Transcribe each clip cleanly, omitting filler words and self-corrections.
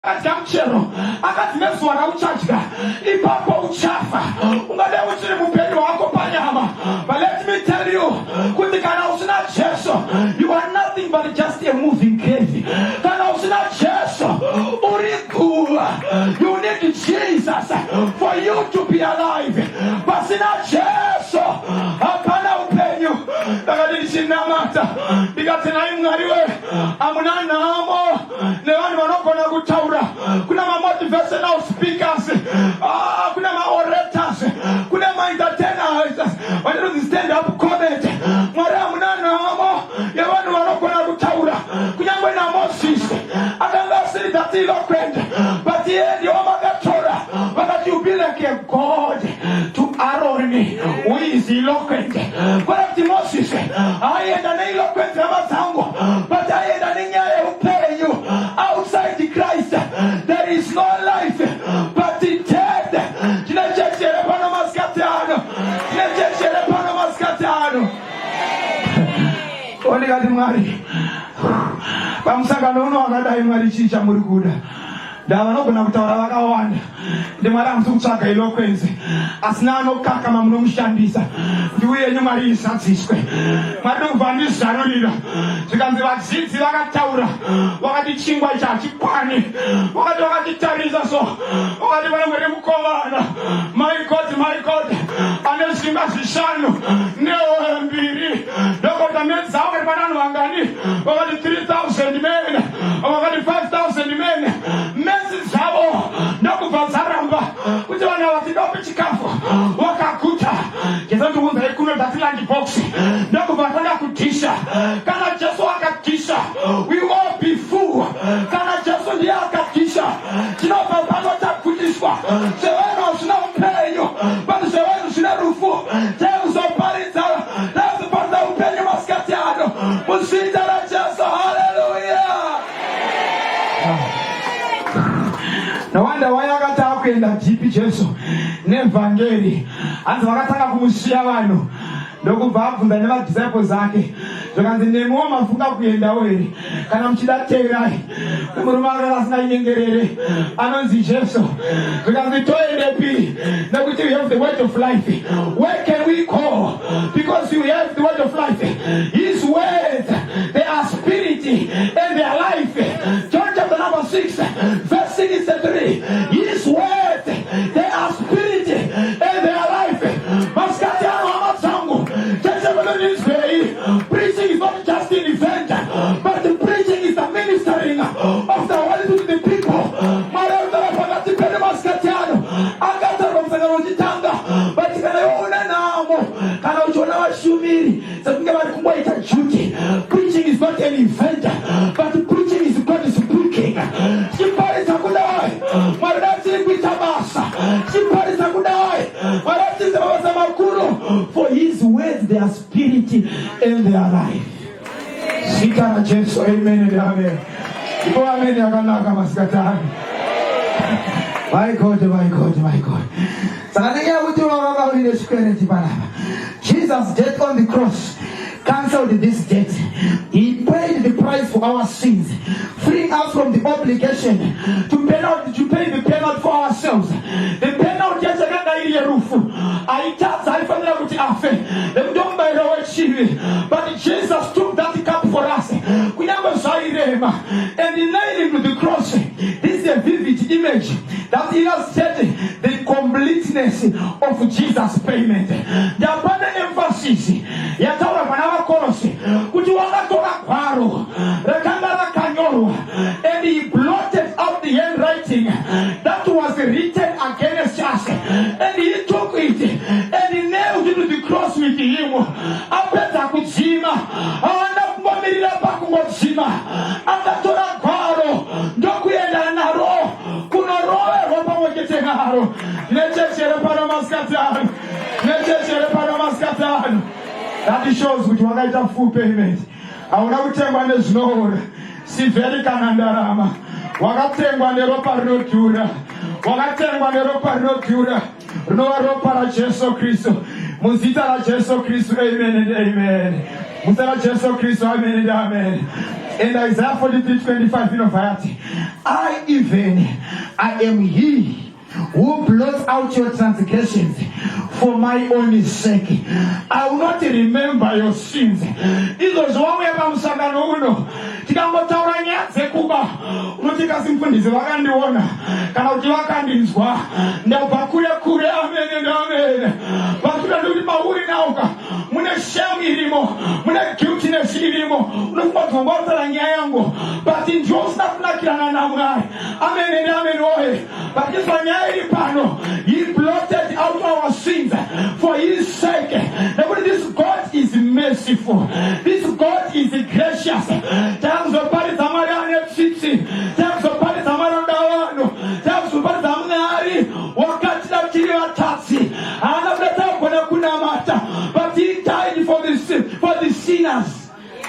Akamchero akatimezwa na uchachika ipapo uchafa ungade uchiri mupeni wako panyama. But let me tell you, kutikana usina Jesu, you are nothing but just a moving cave. Kana usina Jesu urikuwa, you need Jesus for you to be alive. Basina Jesu hapana upenyu takadini shinamata dikatina imngariwe amunana amo lewani wanoko na kutaura. Kuna ma motivational speakers, kuna ma orators, kuna ma entertainers. Watu stand up comment. Mwara munana amo lewani wanoko na kutaura. Kunyangwe na Moses akanga siri that eloquent, but the end you magatora. But you be like a God to Aaron who is eloquent. But Moses I had an eloquent amatango, but I had an inyaye who pay you outside the Christ. There is no life but in death. Tunachechere pana maskatano. Tunachechere pana maskatano. Oli gadi mwari. Pamusaka nono akadai mwari chicha muri kuda. Dava no kuna kutaura vakawanda. Ndimara msukutsvaga eloquence. Asina anokaka mamunomushandisa. Ndiuye nyumari isatsiswe. Mwari ndokubva ndizarurira. Zvikanzi vadzidzi vakataura. Vakati chingwa ichi hachikwani. Vakatitarisa so. Vakati vanongori mukovana. My God. Ane zvinga zvishanu. Nehowe mbiri. Ndokota medza vakati vanhu vangani. Vakati 3,000 men. Vakati 5,000 men. Zavo ndokubva dzaramba kuti vana vatidope chikafu wakakuta chezantu kunza ikuno tatilandi box ndokubva tanga kudhisha kana Jesu akadhisha we will be full. Kana Jesu ndiye akadhisha tinobva pano takudiswa seveno zvina upenyu but seveno zvina rufu teuzoparidza upenyu masikati ano muzita raJesu. Hallelujah. No wonder why akataka kuenda jipi Jesu nevangeli anzi vakataka kumusiya vanhu ndokubva abvunza nevadisciples ake zvakanzi nemuwo mafunga kuendawo here kana muchida teerai. Murume akanga asina inyengerere anonzi Jesu zvakanzi toendepi nekuti we have the word of life. Where can we go? Because you have the word of life. His words, they are spirit and they are life. John chapter number 6 verse 63. His words, they are spirit and they are life. Preaching is not just an event, but the preaching is the ministering of the word to the people. Preaching is not an event, but preaching is God speaking. For his words, they are spirit and they are life. Sikana Jesu, amen and amen. Ipo amen yakanaka masikatani. My God. Jesus' death on the cross cancelled this debt. He paid the price for our sins, freeing us from the obligation to pay the penalty for ourselves. The penalty is a rufu. But Jesus took that cup for us. And he nailed him to the cross. This is a vivid image that illustrates the completeness of Jesus' payment. The abundant emphasis yataura panava kolosi kuti wakatora gwaro rakanga rakanyorwa, and he blotted out the handwriting that was written against us, and he took it and he nailed it to the cross with him. Apedza kudzima haana kumbomirira pakungodzima, akatora gwaro ndokuenda naro kunoroverwa pamwe chete naro. Nechechere pano masikatano. That shows kuti wakaita full payment. Hauna kutengwa nezvinoora, sivheri kana ndarama. Wakatengwa neropa rinodhura. Rinova ropa raJesu Kristu. Muzita raJesu Kristu, amen and amen. Muzita raJesu Kristu, amen and amen. And Isaiah 43:25 inovhayati I am he who blots out your transgressions for my own sake. I will not remember your sins. Izo zwawe pamusangano uno tikangotaura nyadze kuba unotika simfundisi vakandiona kana kuti vakandinzwa ndabva kure kure. Amen, amen. Vakura kuti mauri nauka mune shame irimo, mune guiltiness irimo, unofanira kumbotara nyaya yangu but ndiwo usina kunakirana naMwari. Amen, amen. Oye but this one he blotted out our sins for his sake. This God is merciful. This God is gracious. Thanks for Pari Tamarane Chichi. Thanks for Pari Tamarandawano. Thanks for Pari Tamanari. Wakati na chini wa taxi. Anabeta kuna kunamata. But he died for the sinners.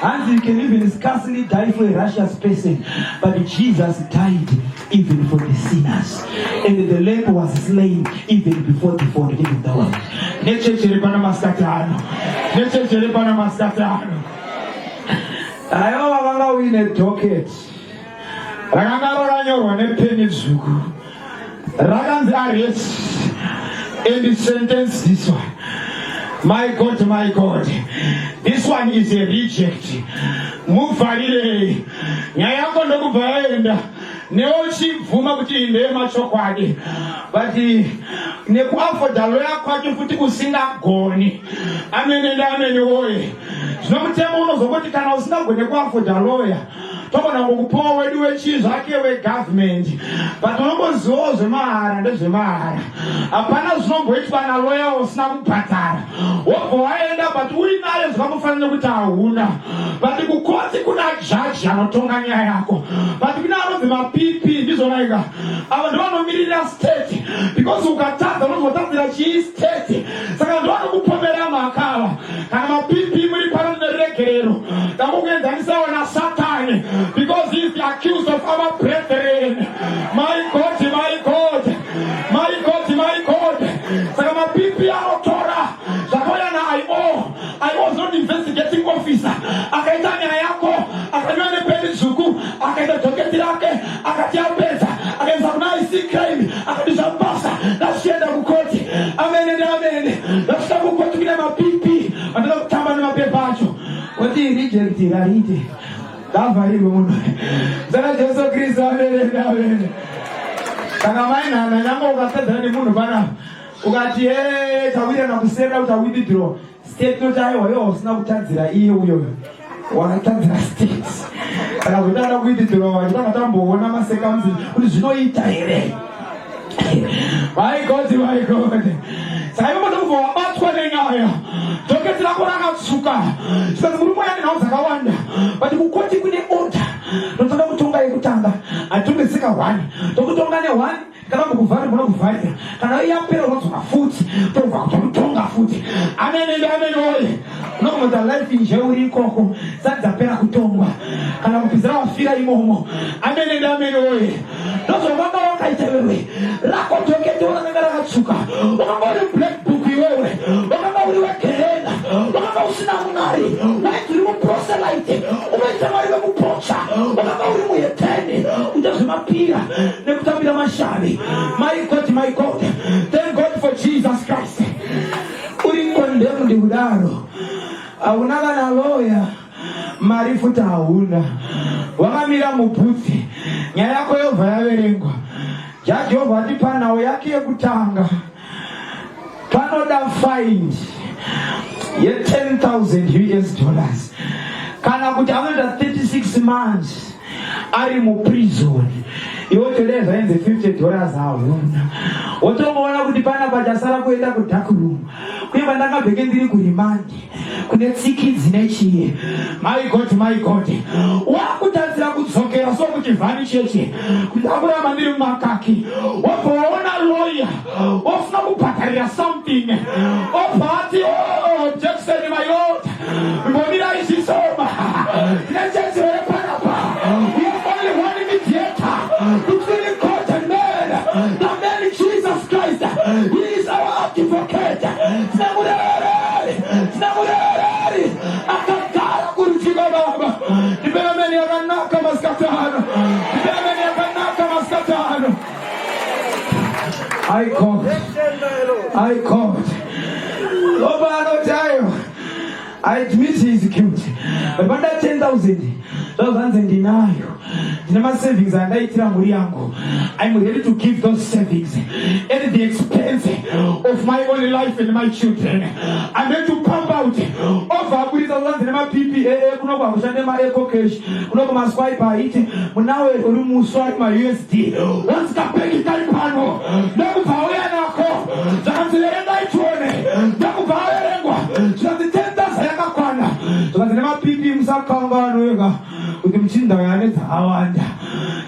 And you can even scarcely die for a righteous person, but Jesus died even for the sinners. And the lamb was slain even before the foundation of the world. Neche cherepana maskatano. Neche cherepana maskatano. Ayo wanga wine docket. Raganga ranyorwa nepeni zuku. Raganzi arrest. And the sentence this one. My God, my God, this one is a reject. Mufarire nyayako ndokubvaenda neochibvuma kuti ndema chokwadi but nekuafodha loya kwake futi usingagoni. Amen and amen. Oye zvinomutema unozongoti kana usingagone kuafodha loya togona ngokupuwa wedu wechizo ake wegovernment but unombozivawo zvemahara ndezvemahara. Hapana zvinomboitwa naloya usina kubhadhara wobva waenda but uinayo zvakamufanira kuti hauna but kukoti kuna jaji anotonga nyaya yako but kuna anonzi mapipi ndizonaika avo ndovanomirira state because ukatadza unozotadzira chii state saka ndovanokupomera makava kana mapipi muri pano neregerero tamukuenzanisawo nasatani because he is the accused of our brethren. My God, my God, my God, my God. Saka mapipi anotora zvakoya na I was not investigating officer. Akaita nyaya yako, akanywa nepeni zuku, akaita doketi lake, akatiapeza, akaisa kuna isi crime, akatishambasa, nashienda kukoti. Amen and amen. Nashita kukoti kina mapipi, ataka kutamba na mapepacho. Wati rejecti, rarite. Dava hivyo muno. Zana Yesu Kristo, amen, amen. Saka maina na nyamba ukateza ni muno bana. Ukati tawira na kusenda utawithdraw. State no tayo yo sina kutadzira iyo uyo. Wanatadzira states. Saka kutanda withdraw wachitanga tamboona masekamzi kuti zvinoita here. My God, my God. Saka ivo ndobva wabatwa nenyaya. Doketi lako rakatsuka. Saka muri moya nenhau dzakawanda. But kukoti kune order. Ndotoda kutonga yekutanga. Atombeseka 1. Tokutonga ne1. Kana mukuvhari muna kuvharira. Kana iyapera unodzoka futi. Tobva kutonga futi. Amen and amen oye. Unokumudza life injeuri ikoko. Sati dzapera kutongwa. Kana kupizira wafira imomo. Amen and amen oye. Ndozovanga wakaita wewe. Rako doketi unanga rakatsuka. Wakanga uri black book iwewe. Wakanga uri wegerena. Wakanga usina munari. Waiti uri muproselyte. Umaita mari wemupocha. Wakanga uri muheteni. Utazvimapira nekutambira mashavi. My God, my God. Thank God for Jesus Christ. Uri condemned kudaro. Haunanga na lawyer. Mari futa hauna. Wakamira mubhuti. Nyaya yako yobva yaverengwa. Jaji yobva ati panhau yake yekutanga panoda fine ye $10,000 kana kuti anoita 36 months ari muprison. Iwo today zvainze $50 hauna. Wotomboona kuti pana pachasara kuenda kudark room. Uye pandakabveke ndiri kurimandi kune tsiki dzine chiye. My God, my God. Wakutadzira kudzokera so kuchivhani cheche. Ndakuramba ndiri mumakaki. Wobvaona lawyer. Wofuna kubhadharira something. Wobvati Jackson my Lord. Mbonira izisoma. Tinechese panapa. We have only one mediator between God and man. The man is Jesus Christ. He is our advocate. Tinamurari. Akagara kuruchika baba. Ndipemeni yakanaka maskatano. Ndipemeni yakanaka. I caught. I admit he is guilty. But under 10,000, 12,000 dinayo. Dinama savings and I I'm ready to give those savings at the expense of my only life and my children. I'm ready to pump out over with the ones in my PPA, Eco Cash, my swipe it, now I swipe my USD. Once Capelli Calpano, no power and a call, the 10,000 tukasema pipi msakanga nwega ukimchinda yane awanda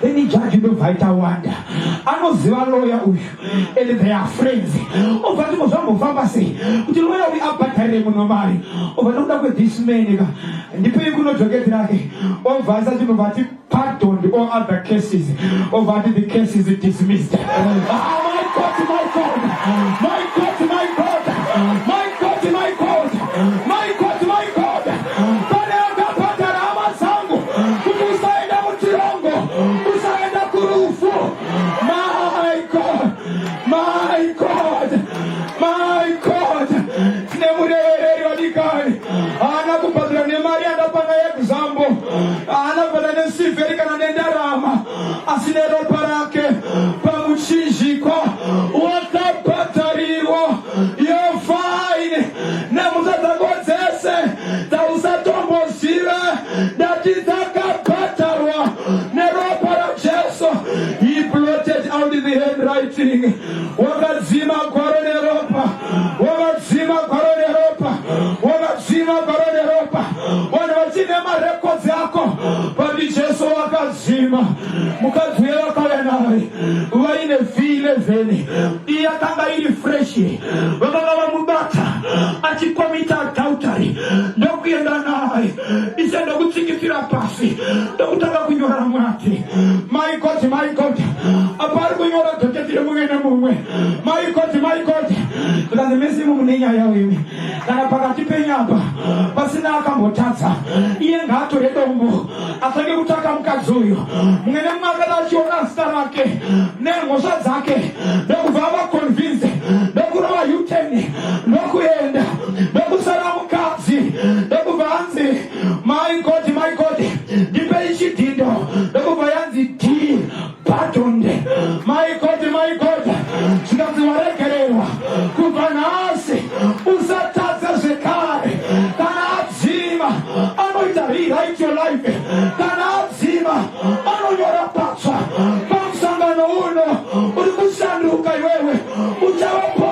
any judge do fight awanda anoziva lawyer uyu and they are friends ovati mozambo pharmacy kuti lawyer we abhatare munomari ovati kuda kwe this man ka ndipe kuno jocket rake ovasa chinovati pardoned all other cases ovati the case is dismissed. Oh my God, my God, my God, my God, my God, my God, my God, my God. Asinero parake pamuchinjikwa wakapatariwa you're fine nemuzatagodzese tausatombozive datitakapatarwa neropa ra Jesu. He blotted out the handwriting. Wakadzima gwaro neropa, wakadzima gwaro neropa, wakadzima gwaro neropa. Vanhu vachine marekodzi ako pandi Jesu wakadzima. Mukadzi uye vakauya naye vaine V11 iye akanga iri freshi, vakanga vamubata achikomita adultery ndokuenda naye ise ndokutsikitsira pasi ndokutanga kunyora mwati. My God, my God, apari kunyora dhoketi remumwe nemumwe. My God, my God, kudanze mesimu munenyaya wewe kana pakati penyamba pasina akambotadza iye ngaatore dombo asange kutaka mukadzi uyu mumwe nemumwe akada achiona zita rake nemhosva dzake ndokubva avaconvince ndokurova U10 ndokuenda ndokusara mukadzi ndokubva hanzi my God, my God, ndipei chidhindo ndokubva yanzi D pardoned. My God, my God, zvikanzi waregererwa kubva nhasi usatadze zvekare. Kana adzima anoita rewrite your life, kana adzima anonyora patsva pamusangano uno uri kushanduka iwewe uchavapo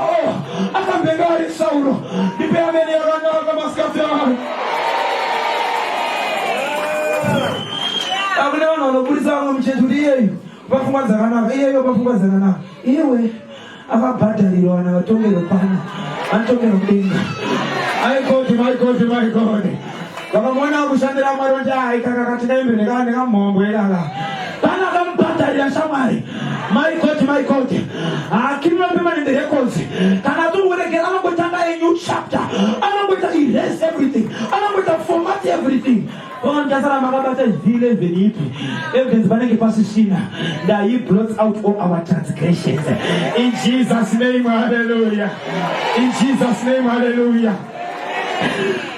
akambenga ari Sauro. Ndipe ameni yakanaka masikati avo. Akune vanhu vanobudisa vamwe mucheto uri iyeyo vapfungwa dzakanaka, iyeyo vapfungwa dzakanaka. Iyewe akabhadharirwa vana vatongero pano vanotongero mudenga. My God, my God, my God, vakamona kushandira Mwari aika kakatikaimbe nekamhombo eraka kana akamubhadharira shamwari. My God, my God, criminal permanent records kana tokuregera anongotanga a new chapter, anongota erase everything, anongota format everything. Ndasara makabata V11 ipi evidence vanenge pasisina that he blots out all our transgressions. In Jesus' name, hallelujah. In Jesus' name, hallelujah.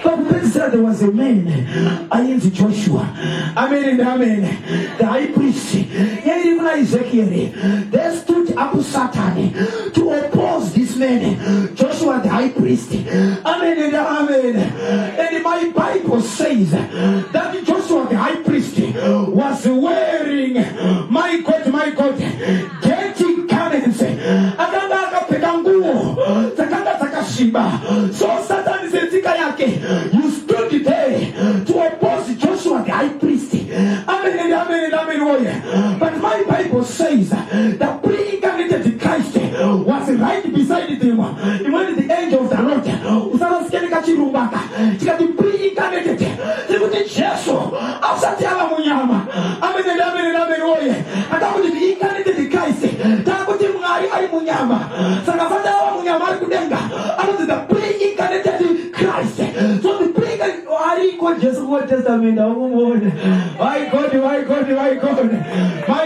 But there was a man, Ayinzi Joshua, amen and amen, the high priest, even Ezekiel, they stood up Satan to oppose this man, Joshua the high priest, amen and amen. And my Bible says that Joshua the high priest was wearing, my God, dirty garments, so Satan is a you stood there to oppose Joshua the high priest. Amen and amen and amen. But my Bible says that pre-incarnated Christ was right beside him. When the angel of the Lord was pre-incarnated, they would Jesus after munyama. Amen and amen and amen. And that would be incarnated Christ. That would be munyama. Sakafata munyama kudenga. And the pre-incarnated Christ. So the pre-incarnated Jesus Old Testament. My God, my God, my God, my